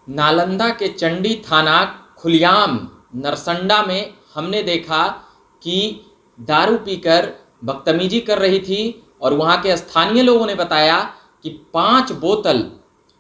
नालंदा के चंडी थाना खुलियाम नरसंडा में हमने देखा कि दारू पीकर बदतमीजी कर रही थी और वहाँ के स्थानीय लोगों ने बताया कि 5 बोतल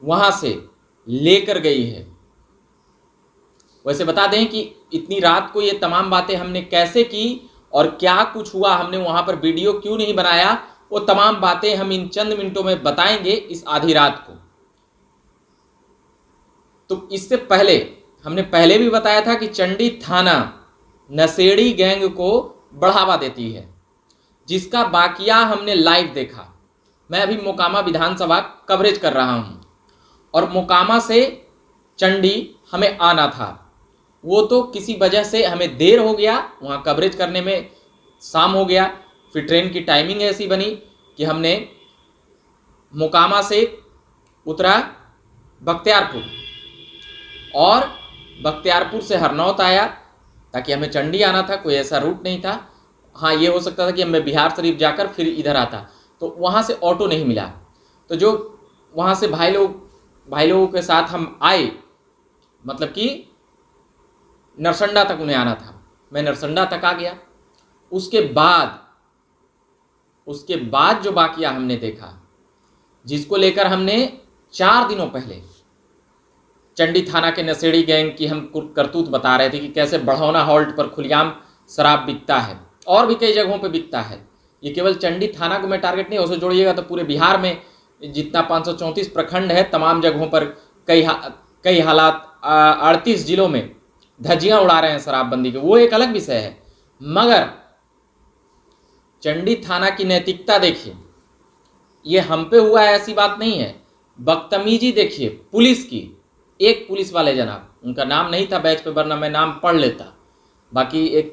वहाँ से लेकर गई है। वैसे बता दें कि इतनी रात को ये तमाम बातें हमने कैसे की और क्या कुछ हुआ, हमने वहाँ पर वीडियो क्यों नहीं बनाया, वो तमाम बातें हम इन चंद मिनटों में बताएंगे इस आधी रात को। तो इससे पहले हमने पहले भी बताया था कि चंडी थाना नशेड़ी गैंग को बढ़ावा देती है, जिसका बाकिया हमने लाइव देखा। मैं अभी मोकामा विधानसभा कवरेज कर रहा हूं और मोकामा से चंडी हमें आना था, वो तो किसी वजह से हमें देर हो गया वहाँ कवरेज करने में, शाम हो गया। फिर ट्रेन की टाइमिंग ऐसी बनी कि हमने मोकामा से उतरा बख्तियारपुर और बख्तियारपुर से हरनौत आया, ताकि हमें चंडी आना था, कोई ऐसा रूट नहीं था। हाँ, ये हो सकता था कि मैं बिहार शरीफ जाकर फिर इधर आता, तो वहाँ से ऑटो नहीं मिला। तो जो वहाँ से भाई लोगों के साथ हम आए, मतलब कि नरसंडा तक उन्हें आना था, मैं नरसंडा तक आ गया। उसके बाद जो बाकिया हमने देखा, जिसको लेकर हमने 4 दिनों पहले चंडी थाना के नशेड़ी गैंग की हम करतूत बता रहे थे कि कैसे बढ़ौना हॉल्ट पर खुलेआम शराब बिकता है और भी कई जगहों पे बिकता है। ये केवल चंडी थाना को मैं टारगेट नहीं, उसे जोड़िएगा तो पूरे बिहार में जितना 534 प्रखंड है, तमाम जगहों पर कई हालात 38 जिलों में धज्जियां उड़ा रहे हैं शराबबंदी के, वो एक अलग विषय है। मगर चंडी थाना की नैतिकता देखिए, ये हम पे हुआ है ऐसी बात नहीं है। बदतमीजी देखिए पुलिस की, एक पुलिस वाले जनाब, उनका नाम नहीं था बैच पे, वरना मैं नाम पढ़ लेता। बाकी एक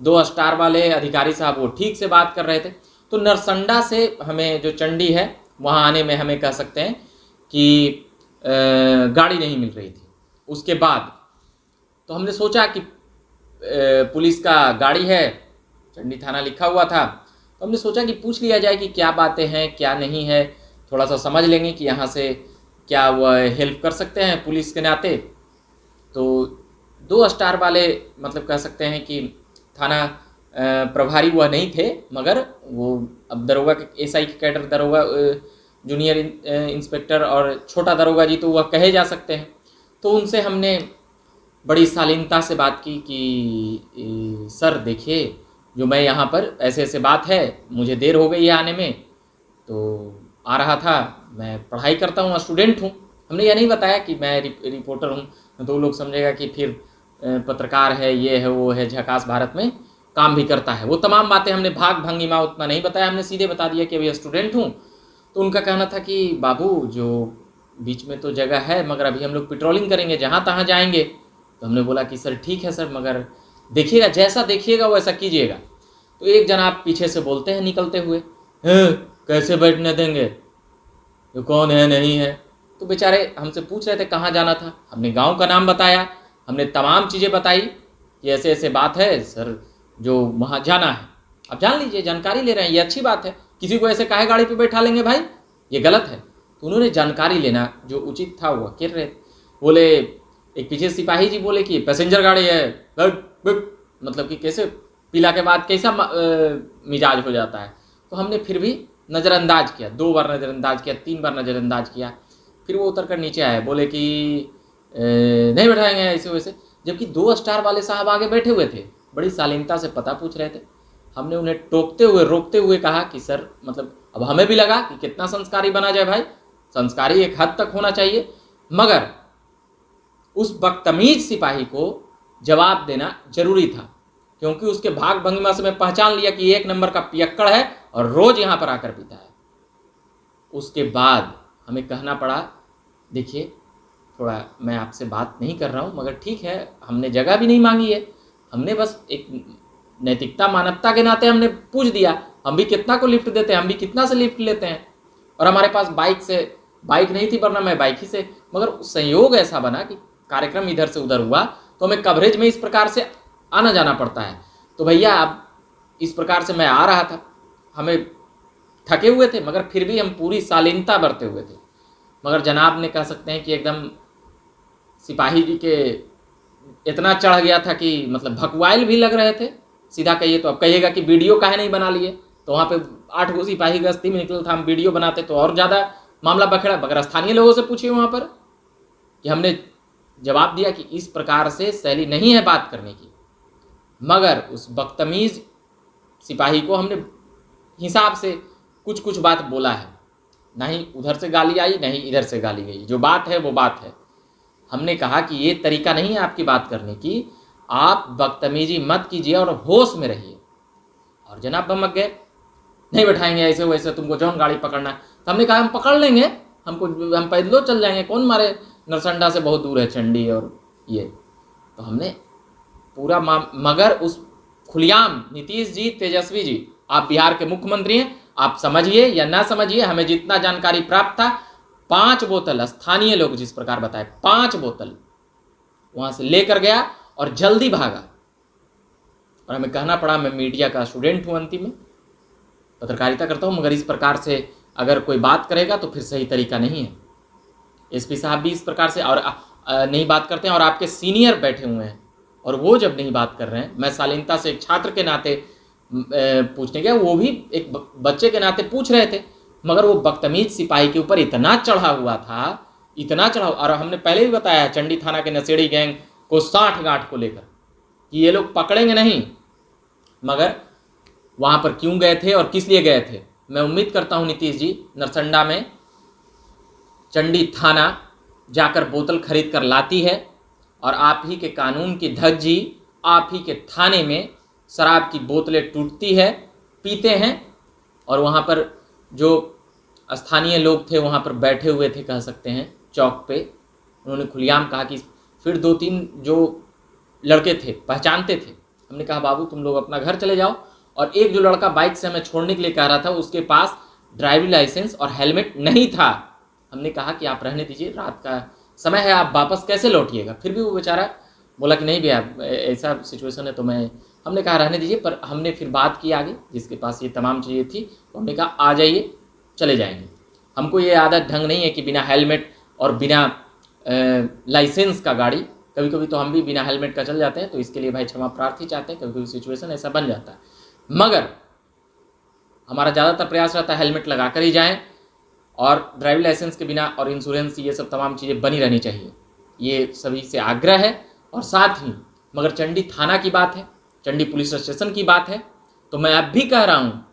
2 स्टार वाले अधिकारी साहब वो ठीक से बात कर रहे थे। तो नरसंडा से हमें जो चंडी है वहाँ आने में हमें कह सकते हैं कि गाड़ी नहीं मिल रही थी। उसके बाद तो हमने सोचा कि पुलिस का गाड़ी है, चंडी थाना लिखा हुआ था, तो हमने सोचा कि पूछ लिया जाए कि क्या बातें हैं क्या नहीं है, थोड़ा सा समझ लेंगे कि यहाँ से क्या वह हेल्प कर सकते हैं पुलिस के नाते। तो 2 स्टार वाले, मतलब कह सकते हैं कि थाना प्रभारी वह नहीं थे, मगर वो अब दरोगा के एसआई के कैडर दरोगा, जूनियर इंस्पेक्टर और छोटा दरोगा जी तो वह कहे जा सकते हैं। तो उनसे हमने बड़ी शालीनता से बात की कि सर देखिए, जो मैं यहाँ पर ऐसे ऐसे बात है, मुझे देर हो गई है आने में, तो आ रहा था, मैं पढ़ाई करता हूँ, स्टूडेंट हूँ। हमने यह नहीं बताया कि मैं रिपोर्टर हूँ, तो लोग समझेगा कि फिर पत्रकार है, ये है वो है, झकास भारत में काम भी करता है। वो तमाम बातें हमने भाग भंगिमा उतना नहीं बताया, हमने सीधे बता दिया कि अभी स्टूडेंट हूँ। तो उनका कहना था कि बाबू जो बीच में तो जगह है, मगर अभी हम लोग पेट्रोलिंग करेंगे, जहाँ तहाँ जाएंगे। तो हमने बोला कि सर ठीक है सर, मगर देखिएगा, जैसा देखिएगा वैसा कीजिएगा। तो एक जनाब पीछे से बोलते हैं निकलते हुए, कैसे बैठने देंगे, ये कौन है नहीं है। तो बेचारे हमसे पूछ रहे थे कहाँ जाना था, हमने गांव का नाम बताया, हमने तमाम चीज़ें बताई कि ऐसे ऐसे बात है सर, जो वहाँ जाना है। अब जान लीजिए, जानकारी ले रहे हैं, ये अच्छी बात है। किसी को ऐसे काहे गाड़ी पे बैठा लेंगे भाई, ये गलत है। तो उन्होंने जानकारी लेना जो उचित था वो कर रहे। बोले, एक पीछे सिपाही जी बोले कि पैसेंजर गाड़ी है, मतलब कि कैसे पीला के बाद कैसा मिजाज हो जाता है। तो हमने फिर भी नज़रअंदाज किया, 2 बार नज़रअंदाज किया, 3 बार नज़रअंदाज किया। फिर वो उतर कर नीचे आए, बोले कि नहीं बैठाएंगे ऐसे वैसे, जबकि 2 स्टार वाले साहब आगे बैठे हुए थे, बड़ी शालीनता से पता पूछ रहे थे। हमने उन्हें टोकते हुए रोकते हुए कहा कि सर, मतलब अब हमें भी लगा कि कितना संस्कारी बना जाए भाई, संस्कारी एक हद तक होना चाहिए, मगर उस बदतमीज सिपाही को जवाब देना जरूरी था, क्योंकि उसके भाग भंगिमा से मैं पहचान लिया कि 1 नंबर का पियक्कड़ है और रोज यहाँ पर आकर पीता है। उसके बाद हमें कहना पड़ा, देखिए थोड़ा मैं आपसे बात नहीं कर रहा हूँ, मगर ठीक है, हमने जगह भी नहीं मांगी है, हमने बस एक नैतिकता मानवता के नाते हमने पूछ दिया, हम भी कितना को लिफ्ट देते हैं, हम भी कितना से लिफ्ट लेते हैं। और हमारे पास बाइक नहीं थी, वरना मैं बाइक ही से, मगर संयोग ऐसा बना कि कार्यक्रम इधर से उधर हुआ, तो हमें कवरेज में इस प्रकार से आना जाना पड़ता है। तो भैया अब इस प्रकार से मैं आ रहा था, हमें थके हुए थे, मगर फिर भी हम पूरी शालीनता बरते हुए थे। मगर जनाब ने, कह सकते हैं कि एकदम सिपाही जी के इतना चढ़ गया था कि मतलब भकवाइल भी लग रहे थे। सीधा कहिए तो अब कहिएगा कि वीडियो काहे नहीं बना लिए, तो वहाँ पे 8 गो सिपाही गश्ती में निकल था, हम वीडियो बनाते तो और ज़्यादा मामला बखेड़ा। मगर स्थानीय लोगों से पूछिए वहाँ पर कि हमने जवाब दिया कि इस प्रकार से शैली नहीं है बात करने की। मगर उस बदतमीज सिपाही को हमने हिसाब से कुछ कुछ बात बोला है, ना ही उधर से गाली आई ना ही इधर से गाली गई। जो बात है वो बात है। हमने कहा कि ये तरीका नहीं है आपकी बात करने की, आप बदतमीजी मत कीजिए और होश में रहिए। और जनाब भमक गए, नहीं बैठाएंगे ऐसे वैसे, तुमको जौन गाड़ी पकड़ना है। तो हमने कहा हम पकड़ लेंगे, हम पैदलों चल जाएंगे, कौन मारे, नरसंडा से बहुत दूर है चंडी और ये। तो हमने पूरा मगर उस खुलेआम नीतीश जी, तेजस्वी जी, आप बिहार के मुख्यमंत्री हैं, आप समझिए या ना समझिए, हमें जितना जानकारी प्राप्त था 5 बोतल स्थानीय लोग जिस प्रकार बताए 5 बोतल वहां से लेकर गया और जल्दी भागा। और हमें कहना पड़ा, मैं मीडिया का स्टूडेंट हूं, अंतिम में पत्रकारिता करता हूं, मगर इस प्रकार से अगर कोई बात करेगा तो फिर सही तरीका नहीं है। एसपी साहब भी इस प्रकार से और नहीं बात करते हैं, और आपके सीनियर बैठे हुए हैं और वो जब नहीं बात कर रहे हैं, मैं शालीनता से एक छात्र के नाते पूछने गया, वो भी एक बच्चे के नाते पूछ रहे थे, मगर वो बदतमीज सिपाही के ऊपर इतना चढ़ा हुआ था, इतना चढ़ा। और हमने पहले भी बताया चंडी थाना के नशेड़ी गैंग को 60 गांठ को लेकर कि ये लोग पकड़ेंगे नहीं, मगर वहां पर क्यों गए थे और किस लिए गए थे। मैं उम्मीद करता हूं नीतीश जी नरसंडा में चंडी थाना जाकर बोतल खरीद कर लाती है, और आप ही के कानून की धज्जी, आप ही के थाने में शराब की बोतलें टूटती है, पीते हैं। और वहाँ पर जो स्थानीय लोग थे वहाँ पर बैठे हुए थे, कह सकते हैं चौक पे, उन्होंने खुलेआम कहा कि फिर 2-3 जो लड़के थे पहचानते थे, हमने कहा बाबू तुम लोग अपना घर चले जाओ। और एक जो लड़का बाइक से हमें छोड़ने के लिए कह रहा था, उसके पास ड्राइविंग लाइसेंस और हेलमेट नहीं था। हमने कहा कि आप रहने दीजिए, रात का समय है, आप वापस कैसे लौटिएगा। फिर भी वो बेचारा बोला कि नहीं भैया ऐसा सिचुएशन है, तो हमने कहा रहने दीजिए। पर हमने फिर बात की आगे, जिसके पास ये तमाम चीज़ें थी, तो हमने कहा आ जाइए, चले जाएंगे। हमको ये आदत ढंग नहीं है कि बिना हेलमेट और बिना लाइसेंस का गाड़ी, कभी कभी तो हम भी बिना हेलमेट का चल जाते हैं, तो इसके लिए भाई क्षमा प्रार्थी चाहते हैं, कभी कभी सिचुएशन ऐसा बन जाता है। मगर हमारा ज़्यादातर प्रयास रहता है हेलमेट लगा कर ही जाएँ, और ड्राइविंग लाइसेंस के बिना और इंश्योरेंस, ये सब तमाम चीज़ें बनी रहनी चाहिए, ये सभी से आग्रह है। और साथ ही मगर चंडी थाना की बात है, चंडी पुलिस स्टेशन की बात है, तो मैं अब भी कह रहा हूँ,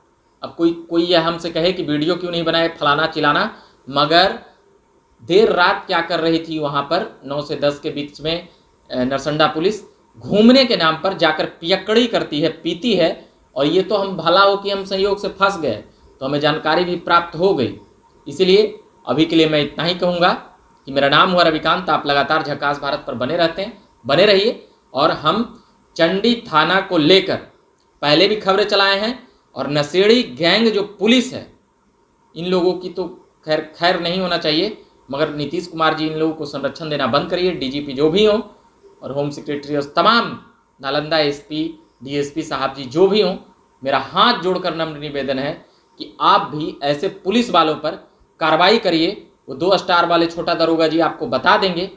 अब कोई यह हमसे कहे कि वीडियो क्यों नहीं बनाए, फलाना चिलाना, मगर देर रात क्या कर रही थी वहाँ पर 9 से 10 के बीच में नरसंडा पुलिस घूमने के नाम पर जाकर पियक्कड़ी करती है, पीती है। और ये तो हम भला हो कि हम संयोग से फंस गए, तो हमें जानकारी भी प्राप्त हो गई। इसीलिए अभी के लिए मैं इतना ही कहूँगा कि मेरा नाम हुआ रविकांत, आप लगातार झकास भारत पर बने रहिए। और हम चंडी थाना को लेकर पहले भी खबरें चलाए हैं, और नशेड़ी गैंग जो पुलिस है, इन लोगों की तो खैर नहीं होना चाहिए, मगर नीतीश कुमार जी इन लोगों को संरक्षण देना बंद करिए, डीजीपी जो भी हों और होम सेक्रेटरी और तमाम नालंदा एसपी डीएसपी साहब जी जो भी हों, मेरा हाथ जोड़कर नम्र निवेदन है कि आप भी ऐसे पुलिस वालों पर कार्रवाई करिए। वो 2 स्टार वाले छोटा दरोगा जी आपको बता देंगे,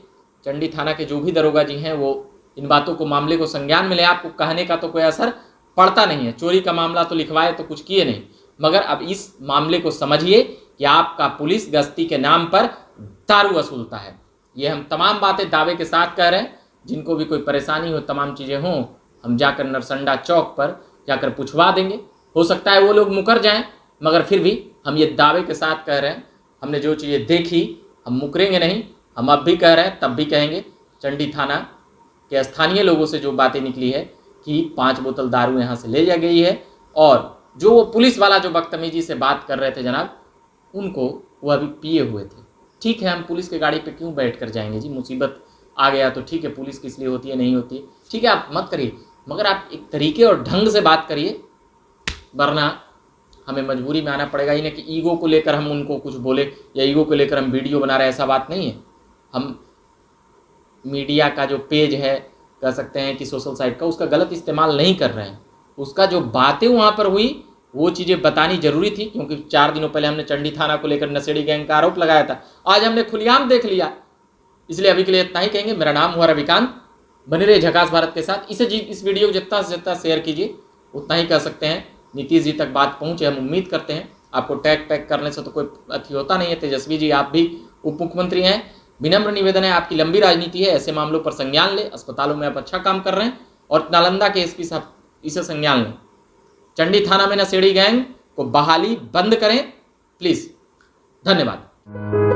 चंडी थाना के जो भी दरोगा जी हैं वो इन बातों को, मामले को संज्ञान में ले। आपको कहने का तो कोई असर पड़ता नहीं है, चोरी का मामला तो लिखवाए तो कुछ किए नहीं, मगर अब इस मामले को समझिए कि आपका पुलिस गश्ती के नाम पर दारू वसूलता है। ये हम तमाम बातें दावे के साथ कह रहे हैं। जिनको भी कोई परेशानी हो, तमाम चीज़ें हों, हम जाकर नरसंडा चौक पर जाकर पूछवा देंगे। हो सकता है वो लोग मुकर जाएं, मगर फिर भी हम ये दावे के साथ कह रहे हैं, हमने जो चीज़ें देखी हम मुकरेंगे नहीं। हम अब भी कह रहे हैं, तब भी कहेंगे, चंडी थाना के स्थानीय लोगों से जो बातें निकली है कि 5 बोतल दारू यहाँ से ले जा गई है, और जो वो पुलिस वाला जो बदतमीजी से बात कर रहे थे जनाब, उनको वो अभी पिए हुए थे। ठीक है, हम पुलिस के गाड़ी पे क्यों बैठ कर जाएंगे जी, मुसीबत आ गया तो ठीक है, पुलिस किस लिए होती है नहीं होती है, ठीक है आप मत करिए, मगर आप एक तरीके और ढंग से बात करिए, वरना हमें मजबूरी में आना पड़ेगा। ही नहीं कि ईगो को लेकर हम उनको कुछ बोले या ईगो को लेकर हम वीडियो बना रहे हैं, ऐसा बात नहीं है। हम मीडिया का जो पेज है, कह सकते हैं कि सोशल साइट का, उसका गलत इस्तेमाल नहीं कर रहे हैं। उसका जो बातें वहाँ पर हुई वो चीज़ें बतानी जरूरी थी, क्योंकि 4 दिनों पहले हमने चंडी थाना को लेकर नशेड़ी गैंग का आरोप लगाया था। आज हमने खुलेआम देख लिया इसलिए अभी के लिए इतना ही कहेंगे। मेरा नाम हुआ रविकांत। बने रहिए झकास भारत के साथ। इस वीडियो को जितना से जितना शेयर कीजिए उतना ही कर सकते हैं नीतीश जी तक बात पहुँचे। हम उम्मीद करते हैं आपको टैग करने से तो कोई अति होता नहीं है। तेजस्वी जी आप भी उप मुख्यमंत्री हैं। विनम्र निवेदन है, आपकी लंबी राजनीति है, ऐसे मामलों पर संज्ञान ले। अस्पतालों में आप अच्छा काम कर रहे हैं और नालंदा के एसपी साहब इसे संज्ञान लें। चंडी थाना में नशेड़ी गैंग को बहाली बंद करें प्लीज। धन्यवाद।